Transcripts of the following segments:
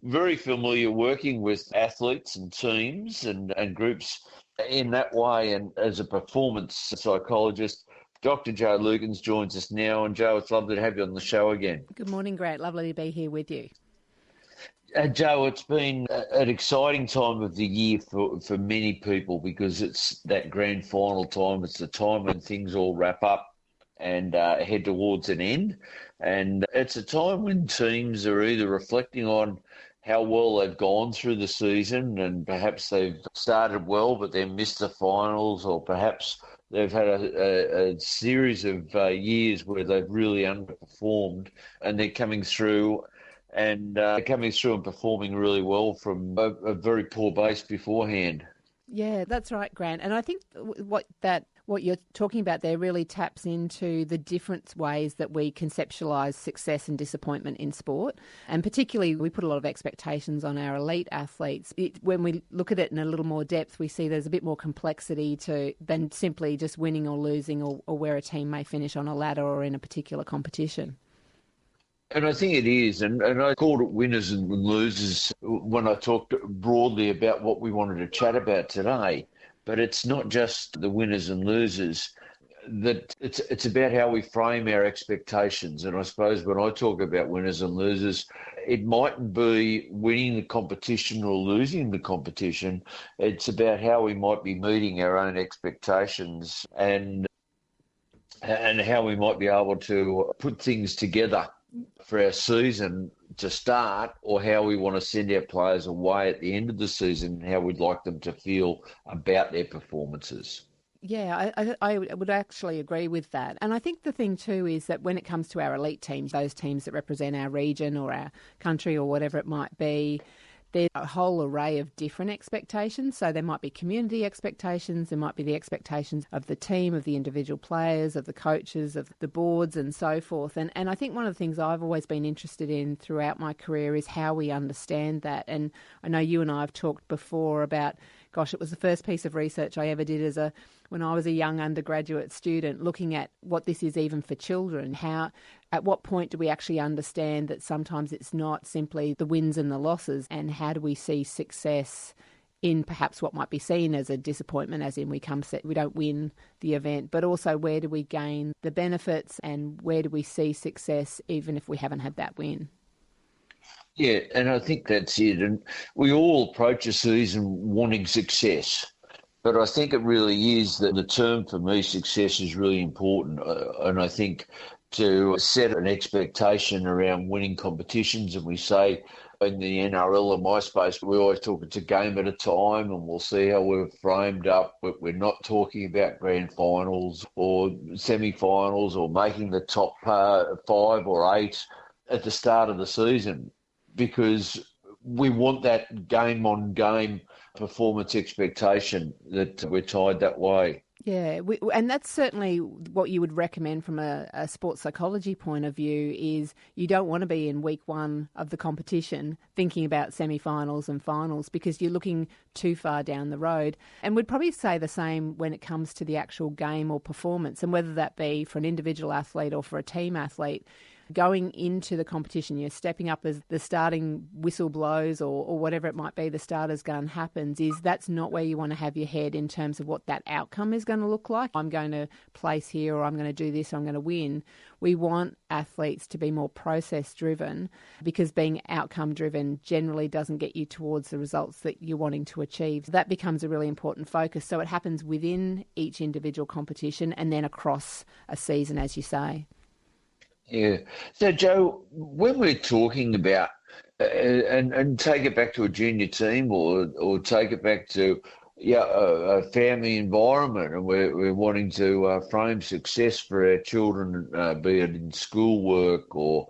very familiar working with athletes and teams and groups in that way. And as a performance psychologist, Dr. Joe Lukens joins us now. And Joe, it's lovely to have you on the show again. Good morning, Grant. Lovely to be here with you. Joe, it's been an exciting time of the year for many people because it's that grand final time. It's the time when things all wrap up and head towards an end. And it's a time when teams are either reflecting on how well they've gone through the season and perhaps they've started well but then missed the finals, or perhaps they've had a series of years where they've really underperformed and they're coming through and performing really well from a very poor base beforehand. Yeah, that's right, Grant. And I think what you're talking about there really taps into the different ways that we conceptualise success and disappointment in sport. And particularly, we put a lot of expectations on our elite athletes. When we look at it in a little more depth, we see there's a bit more complexity than simply just winning or losing or where a team may finish on a ladder or in a particular competition. And I think it is, and I called it winners and losers when I talked broadly about what we wanted to chat about today. But it's not just the winners and losers, that it's about how we frame our expectations. And I suppose when I talk about winners and losers, it mightn't be winning the competition or losing the competition. It's about how we might be meeting our own expectations and how we might be able to put things together for our season to start, or how we want to send our players away at the end of the season and how we'd like them to feel about their performances. Yeah, I would actually agree with that. And I think the thing too is that when it comes to our elite teams, those teams that represent our region or our country or whatever it might be, there's a whole array of different expectations. So there might be community expectations, there might be the expectations of the team, of the individual players, of the coaches, of the boards and so forth. And I think one of the things I've always been interested in throughout my career is how we understand that. And I know you and I have talked before about, gosh, it was the first piece of research I ever did when I was a young undergraduate student, looking at what this is even for children. At what point do we actually understand that sometimes it's not simply the wins and the losses, and how do we see success in perhaps what might be seen as a disappointment, as in we don't win the event, but also where do we gain the benefits and where do we see success even if we haven't had that win? Yeah, and I think that's it. And we all approach a season wanting success. But I think it really is that the term for me, success, is really important. And I think to set an expectation around winning competitions, and we say in the NRL and my space, we always talk it's a game at a time and we'll see how we're framed up. But we're not talking about grand finals or semi-finals or making the top 5 or 8 at the start of the season, because we want that game-on-game performance expectation that we're tied that way. Yeah, and that's certainly what you would recommend from a sports psychology point of view, is you don't want to be in week 1 of the competition thinking about semi-finals and finals, because you're looking too far down the road. And we'd probably say the same when it comes to the actual game or performance, and whether that be for an individual athlete or for a team athlete. Going into the competition, you're stepping up as the starting whistle blows or whatever it might be, the starter's gun happens, that's not where you want to have your head in terms of what that outcome is going to look like. I'm going to place here, or I'm going to do this, or I'm going to win. We want athletes to be more process-driven, because being outcome-driven generally doesn't get you towards the results that you're wanting to achieve. That becomes a really important focus. So it happens within each individual competition and then across a season, as you say. Yeah. So, Joe, when we're talking about, and take it back to a junior team or take it back to a family environment, and we're wanting to frame success for our children, be it in schoolwork or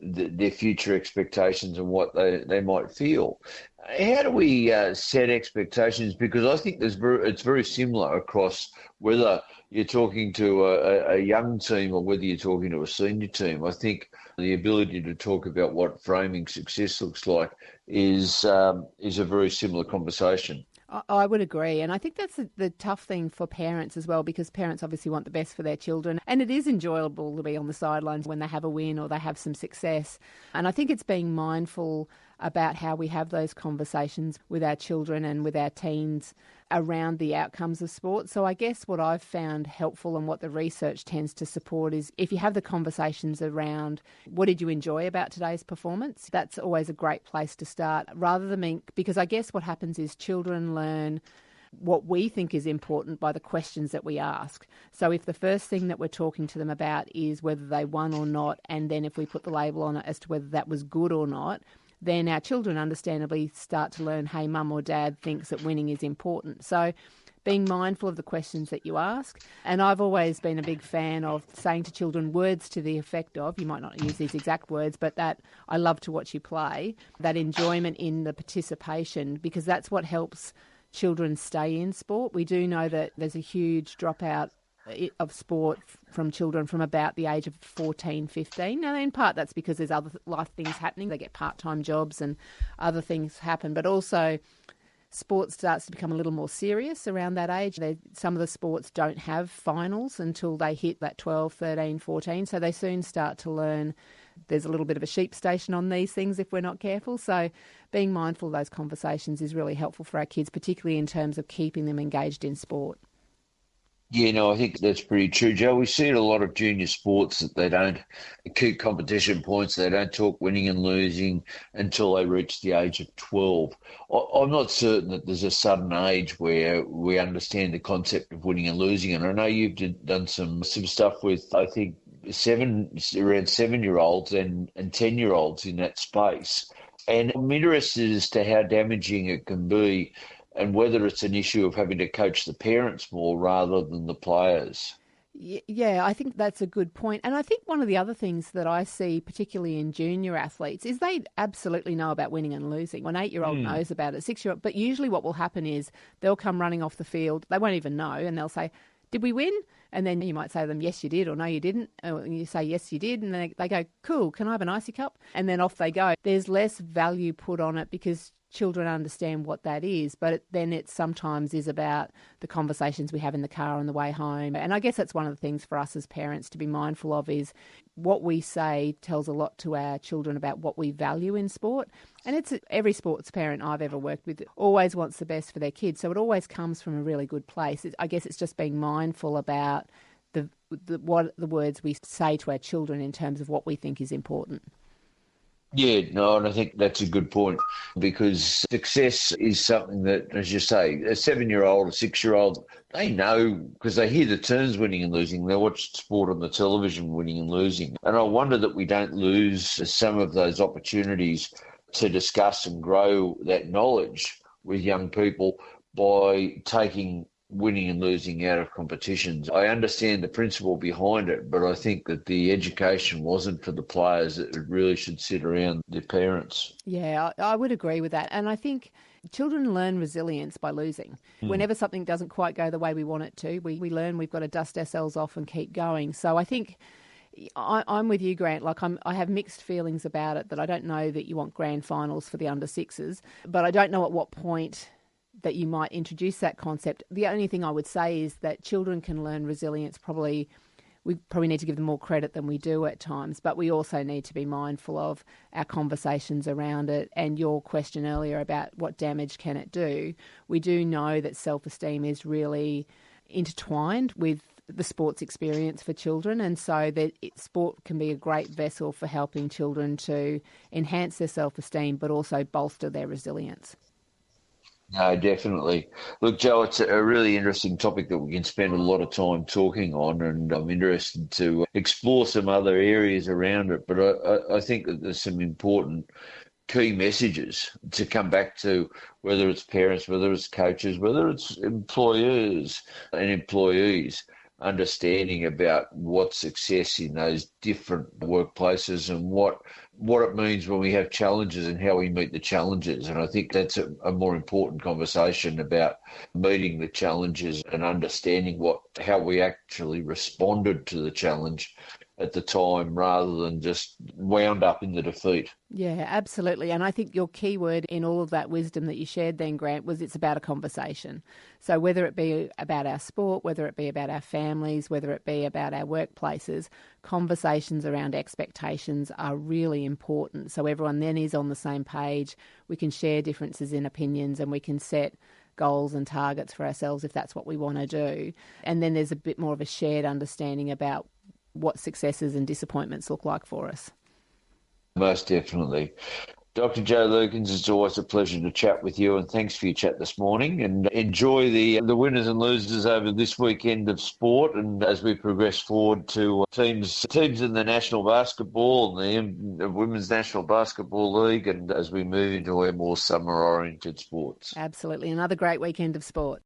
their future expectations and what they might feel. How do we set expectations? Because I think it's very similar across whether you're talking to a young team or whether you're talking to a senior team. I think the ability to talk about what framing success looks like is a very similar conversation. I would agree. And I think that's the tough thing for parents as well, because parents obviously want the best for their children. And it is enjoyable to be on the sidelines when they have a win or they have some success. And I think it's being mindful about how we have those conversations with our children and with our teens around the outcomes of sport. So I guess what I've found helpful and what the research tends to support is if you have the conversations around what did you enjoy about today's performance, that's always a great place to start, rather than because I guess what happens is children learn what we think is important by the questions that we ask. So if the first thing that we're talking to them about is whether they won or not, and then if we put the label on it as to whether that was good or not, then our children understandably start to learn, hey, mum or dad thinks that winning is important. So being mindful of the questions that you ask. And I've always been a big fan of saying to children words to the effect of, you might not use these exact words, but that I love to watch you play, that enjoyment in the participation, because that's what helps children stay in sport. We do know that there's a huge dropout of sport from children from about the age of 14, 15. Now, in part, that's because there's other life things happening. They get part-time jobs and other things happen. But also, sport starts to become a little more serious around that age. Some of the sports don't have finals until they hit that 12, 13, 14. So they soon start to learn there's a little bit of a sheep station on these things if we're not careful. So being mindful of those conversations is really helpful for our kids, particularly in terms of keeping them engaged in sport. Yeah, no, I think that's pretty true, Joe. We see in a lot of junior sports that they don't keep competition points. They don't talk winning and losing until they reach the age of 12. I'm not certain that there's a sudden age where we understand the concept of winning and losing. And I know you've done some stuff with, I think, around 7-year-olds and 10-year-olds in that space. And I'm interested as to how damaging it can be and whether it's an issue of having to coach the parents more rather than the players. Yeah, I think that's a good point. And I think one of the other things that I see, particularly in junior athletes, is they absolutely know about winning and losing. An 8-year-old knows about it, 6-year-old. But usually what will happen is they'll come running off the field. They won't even know, and they'll say, did we win? And then you might say to them, yes, you did, or no, you didn't. And you say, yes, you did. And then they go, cool, can I have an icy cup? And then off they go. There's less value put on it because children understand what that is, but then it sometimes is about the conversations we have in the car on the way home. And I guess that's one of the things for us as parents to be mindful of is what we say tells a lot to our children about what we value in sport. And it's every sports parent I've ever worked with always wants the best for their kids, so it always comes from a really good place. I guess it's just being mindful about what the words we say to our children in terms of what we think is important. Yeah, no, and I think that's a good point because success is something that, as you say, a 7-year-old, a 6-year-old, they know because they hear the terms winning and losing. They watch sport on the television, winning and losing. And I wonder that we don't lose some of those opportunities to discuss and grow that knowledge with young people by taking winning and losing out of competitions. I understand the principle behind it, but I think that the education wasn't for the players. It really should sit around their parents. Yeah, I would agree with that. And I think children learn resilience by losing. Whenever something doesn't quite go the way we want it to, we learn we've got to dust ourselves off and keep going. So I think I'm with you, Grant. I have mixed feelings about it, that I don't know that you want grand finals for the under sixes, but I don't know at what point that you might introduce that concept. The only thing I would say is that children can learn resilience. We probably need to give them more credit than we do at times, but we also need to be mindful of our conversations around it. And your question earlier about what damage can it do, we do know that self-esteem is really intertwined with the sports experience for children, and so that sport can be a great vessel for helping children to enhance their self-esteem but also bolster their resilience. No, definitely. Look, Joe, it's a really interesting topic that we can spend a lot of time talking on, and I'm interested to explore some other areas around it. But I think that there's some important key messages to come back to, whether it's parents, whether it's coaches, whether it's employers and employees, understanding about what success in those different workplaces and what it means when we have challenges and how we meet the challenges. And I think that's a more important conversation about meeting the challenges and understanding how we actually responded to the challenge at the time rather than just wound up in the defeat. Yeah, absolutely. And I think your key word in all of that wisdom that you shared then, Grant, was it's about a conversation. So whether it be about our sport, whether it be about our families, whether it be about our workplaces, conversations around expectations are really important. So everyone then is on the same page. We can share differences in opinions and we can set goals and targets for ourselves if that's what we want to do. And then there's a bit more of a shared understanding about what successes and disappointments look like for us. Most definitely. Dr. Joe Lukens, it's always a pleasure to chat with you, and thanks for your chat this morning. And enjoy the winners and losers over this weekend of sport, and as we progress forward to teams in the National Basketball and the Women's National Basketball League, and as we move into our more summer-oriented sports. Absolutely. Another great weekend of sport.